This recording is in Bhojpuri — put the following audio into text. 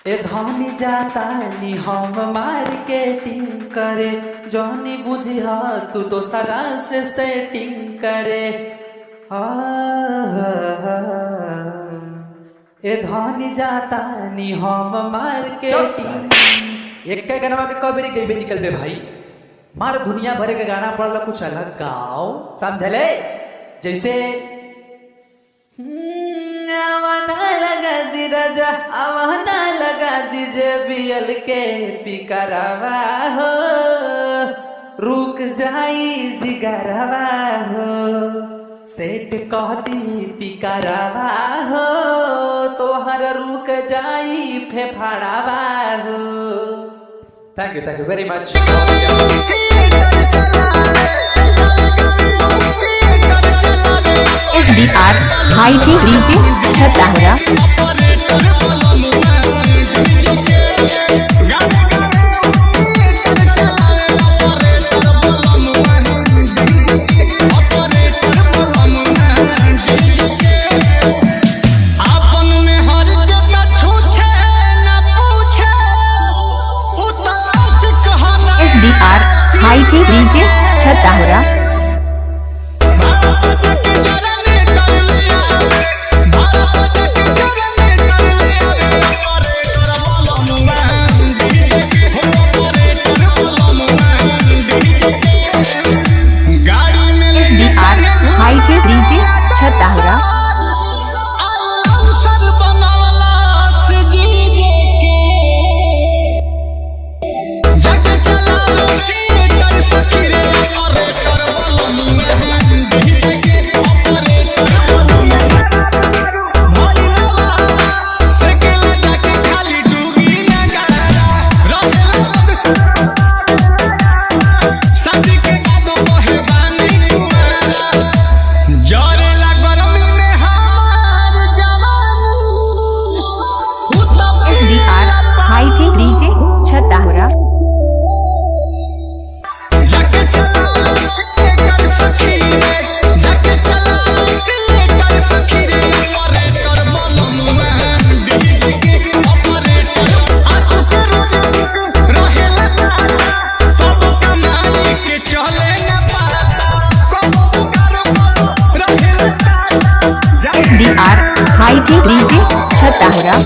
ए धनी जाता नी हम मार्केटिंग करे, जौनी बुझिया तू दोसरा से सेटिंग करे। ए धनी जाता नी हम मार्केटिंग। एक गाना के कबरी गई भी निकल दे भाई, मार दुनिया भरे के गाना पढ़ लो, कुछ अलग गाओ, समझले? जैसे आवाना लगा दी राजा, आवाना लगा दीजे बियल के पिकरवा हो, रुक जाई जिगरवा हो, सेठ कहती पिकरवा हो, तोहर रुक जाई फेफड़ावा हो। थैंक यू वेरी मच। SDR हाई जी डीजे छताहरा। SDR हाई जी डीजे छताहरा। हाई जी डीजे छताहरा। हाई जी डीजे छताहरा। SDR हाई जी डीजे छताहरा।